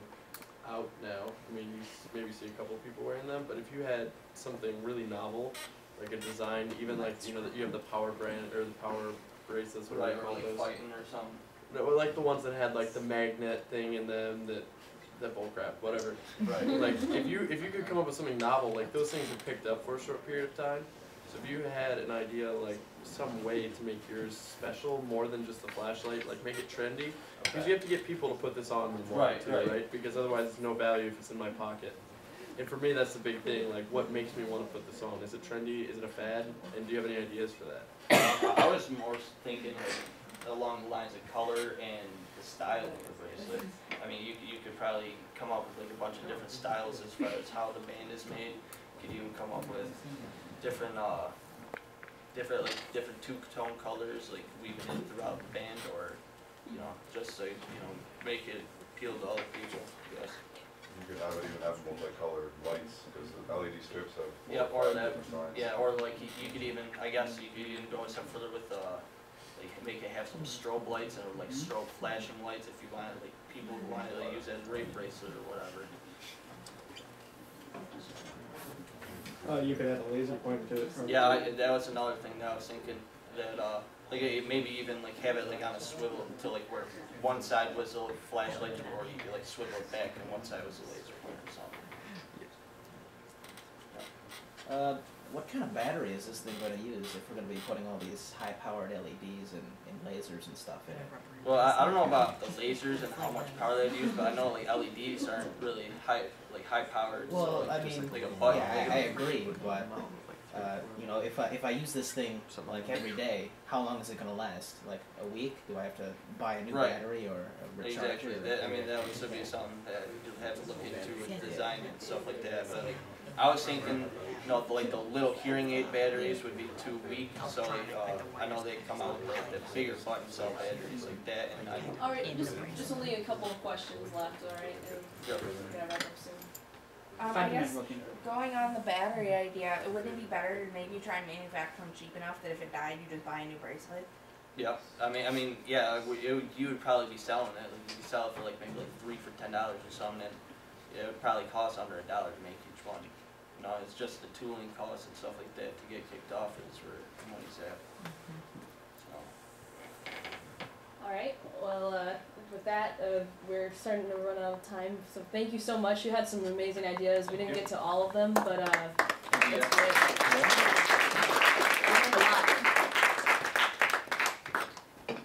out now. I mean, you maybe see a couple of people wearing them, but if you had something really novel, like a design, even like, you know, that you have the power brand or the power bracelets, whatever Right, you or call like those. fighting or something. No, like the ones that had like the magnet thing in them, that bullcrap, whatever. Right. Like if you could come up with something novel, like those things are picked up for a short period of time. So if you had an idea, like some way to make yours special, more than just the flashlight, like make it trendy, because you have to get people to put this on and want it too, right? Because otherwise it's no value if it's in my pocket. And for me, that's the big thing. Like, what makes me want to put this on? Is it trendy? Is it a fad? And do you have any ideas for that? I was more thinking like along the lines of color and the style of the bracelet. I mean, you could probably come up with like a bunch of different styles as far as how the band is made. You could even come up with different two-tone colors, like weaving in throughout the band, or you know, just so you know, make it appeal to other people. Yes. You could have it even have multicolored lights, because the LED strips have four Yeah, or or five that. different signs. Yeah, or like you could even, I guess you could even go a step further with like make it have some strobe lights and like strobe flashing lights if you wanted, like people who wanted to use it as a rape bracelet or whatever. You could add a laser pointer to it. Yeah, that was another thing that I was thinking, that like maybe even like have it like on a swivel to like where one side was a flashlight, or you could like swivel it back and one side was a laser pointer or something. What kind of battery is this thing going to use if we're going to be putting all these high-powered LEDs and lasers and stuff in it? Well, I don't know about the lasers and how much power they use, but I know like LEDs aren't really high powered. Well, so, like, I just mean, like a button. yeah, I agree, but you know, if I use this thing like every day, how long is it going to last? Like a week? Do I have to buy a new Right. battery or a recharger? Exactly. I mean, that would be something that you'll have to look into with design and stuff like that. But like, I was thinking, you know, like the little hearing aid batteries would be too weak. So like, I know they come out with like the bigger button cell batteries like that. And Alright, just only a couple of questions left, alright? And Yep. we're gonna wrap up soon. I guess going on the battery idea, wouldn't it be better to maybe try and manufacture them cheap enough that if it died, you just buy a new bracelet? yeah, I mean, yeah, you would probably be selling it. Like, you could sell it for like maybe like $3 for $10 or something, and it would probably cost under $1 to make each one. You know, it's just the tooling costs and stuff like that to get kicked off is where the money's at. So. Alright, well, with that, we're starting to run out of time, so thank you so much. You had some amazing ideas. We didn't get to all of them, but that's great. Learned a lot.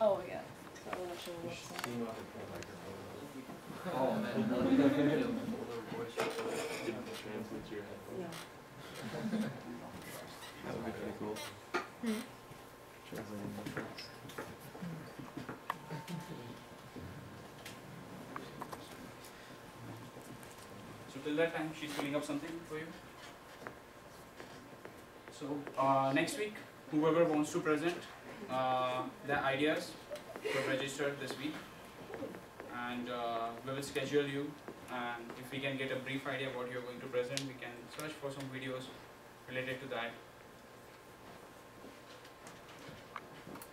Oh, yeah. So I'm not sure what's Oh, man. No. That would be pretty cool. Translating metrics. So So till that time, she's filling up something for you. So next week, whoever wants to present their ideas will register this week, and we will schedule you. And if we can get a brief idea of what you're going to present, we can search for some videos related to that.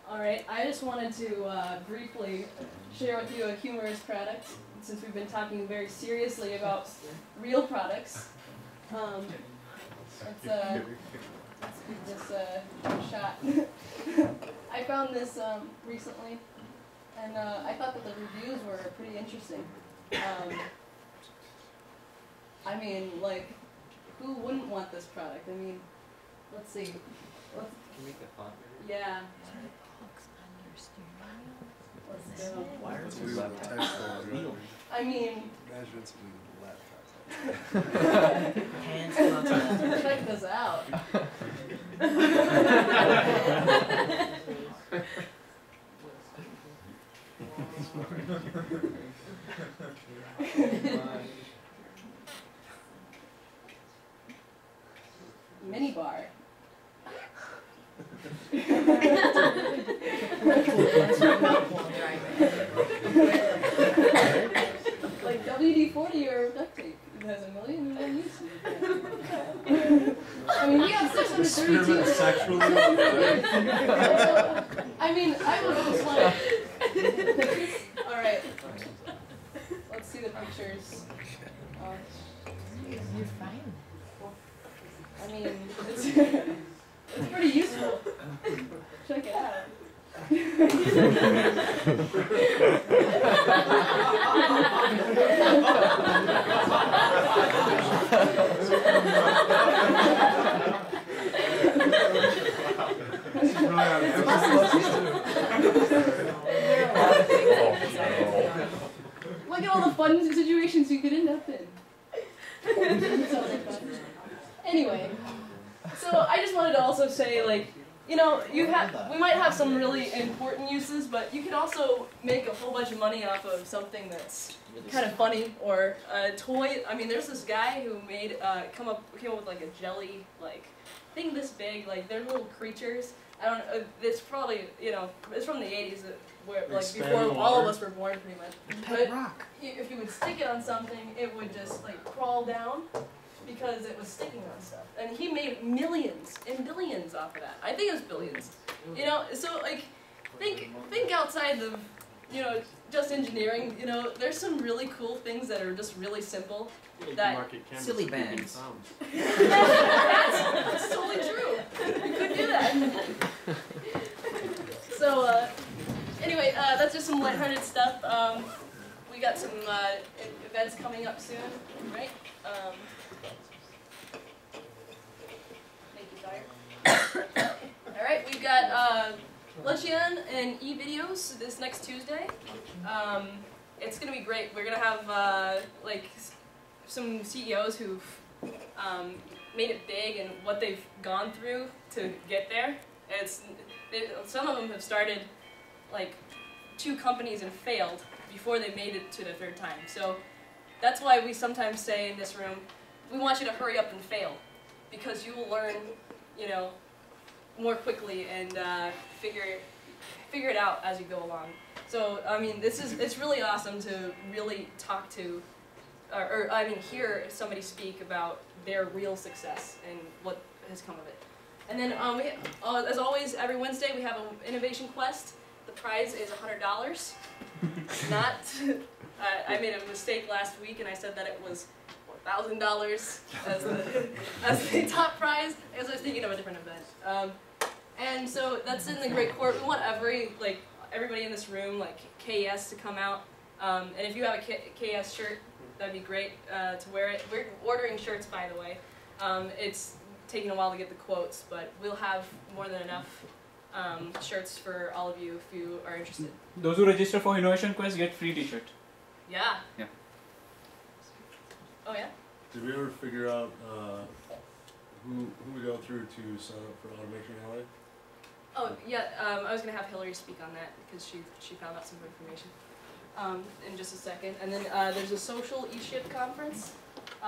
Alright, I just wanted to briefly share with you a humorous product, since we've been talking very seriously about real products. Let's give this a shot. I found this recently, and I thought that the reviews were pretty interesting. I mean, like, who wouldn't want this product? I mean, let's see. Can you make the font bigger? Yeah. Why are we laptops? I mean, measurements of hands check this out. Mini bar. Like WD-40 or duct tape. It has 1,000,001 uses. I mean, we have 632. Sexually. I mean, I would just want pictures. All right. Let's see the pictures. You're fine. I mean, it's pretty useful. Check it out. Look at all the fun situations you could end up in. Sounds like fun. Anyway, so I just wanted to also say, like, you know, we might have some really important uses, but you can also make a whole bunch of money off of something that's kind of funny, or a toy. I mean, there's this guy who made came up with like a jelly thing this big. Like, they're little creatures. I don't know. It's probably, you know, it's from the 80s, where like before all of us were born, pretty much. But if you would stick it on something, it would just like crawl down, because it was sticking on stuff. And he made millions and billions off of that. I think it was billions. You know, so like, think outside the, you know, just engineering. You know, there's some really cool things that are just really simple. That silly bands. that's totally true. You could do that. So anyway, that's just some lighthearted stuff. We got some events coming up soon, right? Alright, we've got Lucian and e-videos this next Tuesday. It's going to be great. We're going to have like some CEOs who've made it big and what they've gone through to get there. Some of them have started like 2 companies and failed before they made it to the 3rd time. So that's why we sometimes say in this room, we want you to hurry up and fail, because you will learn, you know, more quickly and figure it out as you go along. So I mean, it's really awesome to really talk to, or I mean, hear somebody speak about their real success and what has come of it. And then as always, every Wednesday we have an innovation quest. The prize is $100. Not. I made a mistake last week and I said that it was $1,000 as the top prize, because I was thinking of a different event. And so that's in the Great Court. We want everybody in this room, like KES, to come out. And if you have a KES shirt, that'd be great to wear it. We're ordering shirts, by the way. It's taking a while to get the quotes, but we'll have more than enough shirts for all of you if you are interested. Those who register for Innovation Quest get free t-shirt. Yeah. Yeah. Oh yeah? Did we ever figure out who we go through to sign up for Automation Alley? Oh yeah, I was gonna have Hillary speak on that because she found out some information in just a second. And then there's a social e-ship conference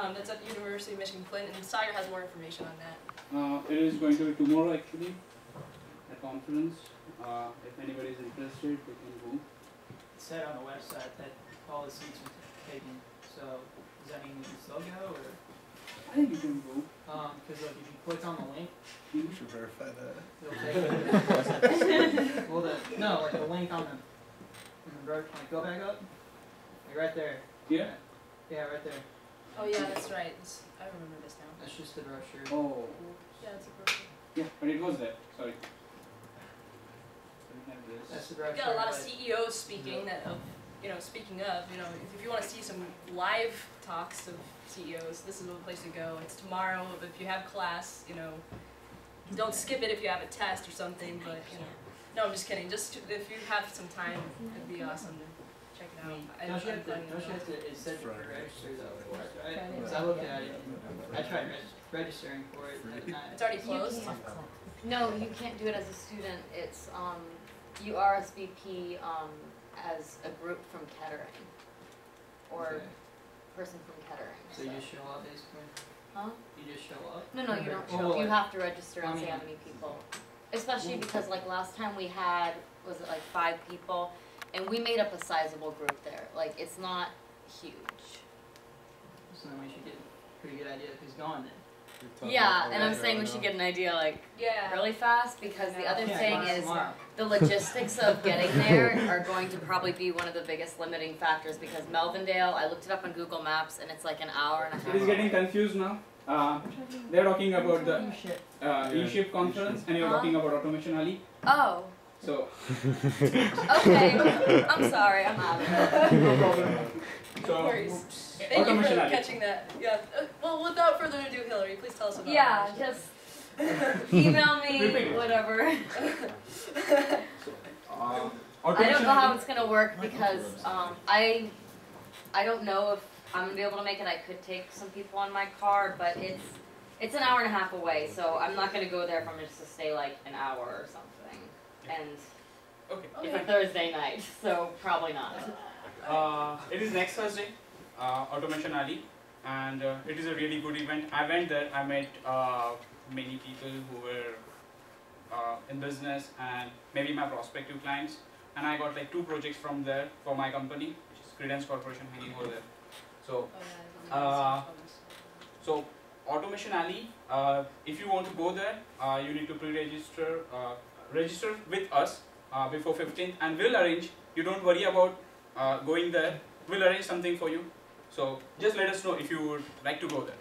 That's at the University of Michigan Flint, and Sagar has more information on that. It is going to be tomorrow actually, a conference. If anybody is interested, they can go. It said on the website that all the seats were taken, so does that mean we can still go, or? I think you can go. Because look, if you click on the link, You should verify that. it'll take you. Well, like the link on the road, like go back up, like right there. Yeah? Yeah, right there. Oh yeah, that's right. I remember this now. That's just the brochure. Oh. Yeah, it's a brochure. Yeah, but it was there. Sorry. That's the We've brochure. got a lot of but- CEOs speaking speaking of, if you want to see some live talks of CEOs, this is the place to go. It's tomorrow. If you have class, don't skip it if you have a test or something, but, no, I'm just kidding. Just if you have some time, it'd be awesome to check it out. Don't you have to, it said to register though, right? Because I looked at it, and I tried registering for it, and It's already closed? No, you can't do it as a student. It's you RSVP as a group from Kettering or person from Kettering. So you just show up basically? Huh? You just show up? No, you don't show Well, up. You like- have to register and see how many people. Especially because like last time we had, was it like 5 people? And we made up a sizable group there. Like it's not huge. So then we should get a pretty good idea of who's going then. Yeah, and I'm saying we should get an idea like really fast because the other thing is the logistics of getting there are going to probably be one of the biggest limiting factors because Melvindale, I looked it up on Google Maps and it's like an hour and a half. It is getting confused now. They're talking about the E-Ship conference and you're talking about Automation Alley. Oh. So. Okay, I'm sorry, I'm out of it. No problem. No worries. Thank you for catching that. Yeah. Well, without further ado, Hillary, please tell us about it. Yeah, just email me, whatever. I don't know how it's gonna work because I don't know if I'm gonna be able to make it. I could take some people on my car, but it's an hour and a half away, so I'm not gonna go there if I'm just to stay like an hour or something. And it's a Thursday night, so probably not. It is next Thursday, Automation Alley, and it is a really good event. I went there, I met many people who were in business and maybe my prospective clients, and I got like 2 projects from there for my company, which is Credence Corporation hanging over there. So, so Automation Alley, if you want to go there, you need to pre-register, register with us before 15th, and we'll arrange. You don't worry about going there. We'll arrange something for you. So just let us know if you would like to go there.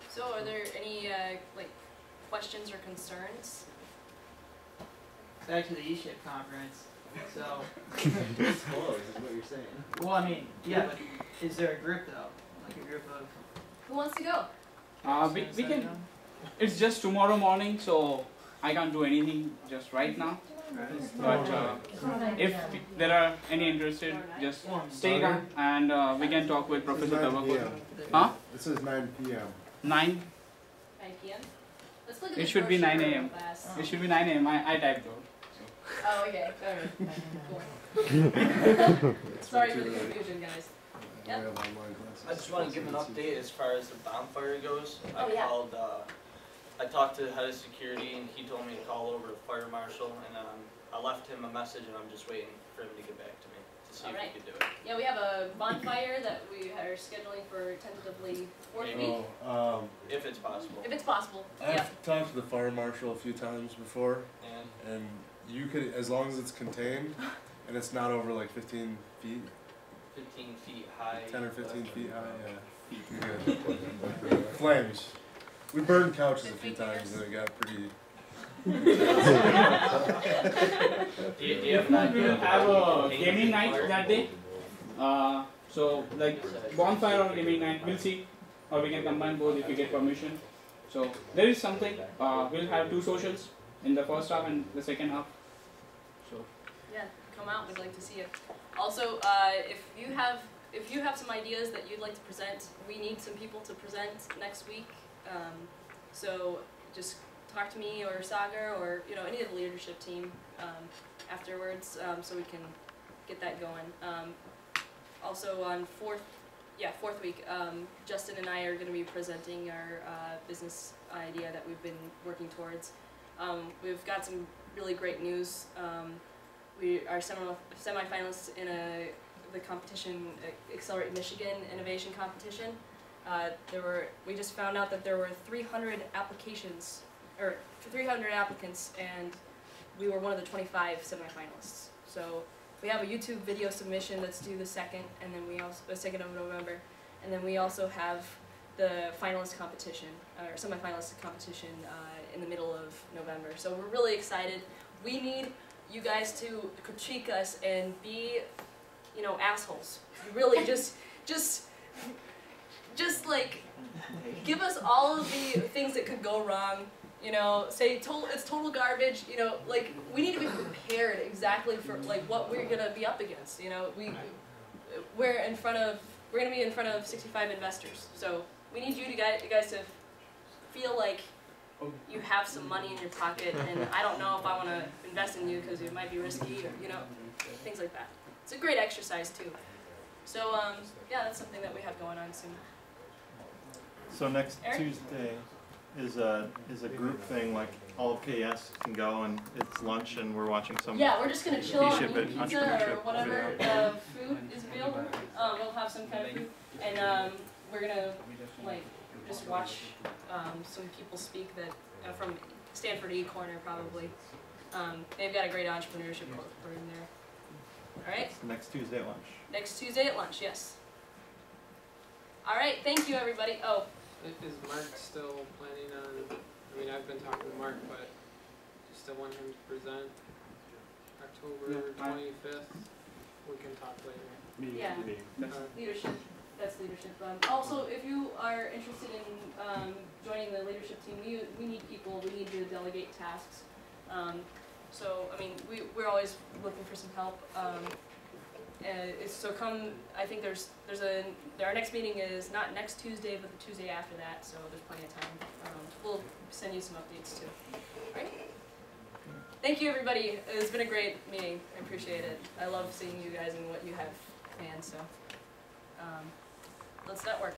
So, are there any like questions or concerns? Back to the E-Ship conference. So It's closed, is what you're saying. Well, I mean, yeah, but is there a group though? Like a group of Who wants to go? We can. It's just tomorrow morning, so I can't do anything just right now. But if there are any interested, just stay down and we can talk with Professor Tabako. Huh? It says 9 p.m. 9 9? p.m.? Let's look at It the should be 9 brochure a.m. real fast. It should be 9 a.m. I typed though. Oh, okay. Cool. Sorry for the confusion, guys. Yep. I just want to give an update as far as the bonfire goes. Oh, yeah. I talked to the head of security and he told me to call over to the fire marshal, and I left him a message and I'm just waiting for him to get back to me to see if he could do it. Yeah, we have a bonfire that we are scheduling for tentatively 4th week. If it's possible. If it's possible. I've talked to the fire marshal a few times before, and you could, as long as it's contained and it's not over like 15 feet. 15 feet high. 10 or 15 feet high, yeah. You're good. Flames. We burned couches a few times and it got pretty. Do you have an idea? We'll have a gaming night that day. So like bonfire or gaming night, we'll see. Or we can combine both if we get permission. So there is something. We'll have 2 socials in the first half and the second half. So Yeah, come out. We'd like to see it. Also, if you have some ideas that you'd like to present, we need some people to present next week. So just talk to me or Sagar or any of the leadership team afterwards, so we can get that going. Also on yeah, fourth week. Justin and I are going to be presenting our business idea that we've been working towards. We've got some really great news. We are semifinalists in the competition, Accelerate Michigan Innovation Competition. We just found out that there were 300 applications, or 300 applicants, and we were one of the 25 semifinalists. So we have a YouTube video submission that's due the 2nd, and then we also the 2nd of November, and then we also have the finalist competition, or semifinalist competition, in the middle of November. So we're really excited. We need you guys to critique us and be, you know, assholes. You really just like give us all of the things that could go wrong. You know, say it's total garbage. You know, like we need to be prepared exactly for like what we're gonna be up against. You know, we're gonna be in front of 65 investors. So we need you guys to feel like you have some money in your pocket, and I don't know if I want to invest in you because it might be risky, or you know, things like that. It's a great exercise too. So yeah, that's something that we have going on soon. So next Eric? Tuesday is a group thing, like all of KES can go, and it's lunch, and we're watching some. Yeah, we're just gonna chill out and eat pizza or entrepreneurship whatever video. food is available. We'll have some kind of food, and we're gonna like just watch some people speak that from Stanford E-Corner probably. They've got a great entrepreneurship program there. All right. Next Tuesday at lunch. Next Tuesday at lunch, yes. All right, thank you everybody. Oh. Is Mark still planning on, I mean, I've been talking to Mark, but do you still want him to present October 25th? We can talk later. Yeah, leadership, that's leadership. Also, if you are interested in joining the leadership team, we need people, we need to delegate tasks. So, I mean, we're always looking for some help. So come, I think our next meeting is not next Tuesday, but the Tuesday after that, so there's plenty of time. We'll send you some updates too. All right? Thank you everybody. It's been a great meeting. I appreciate it. I love seeing you guys and what you have planned, so let's network.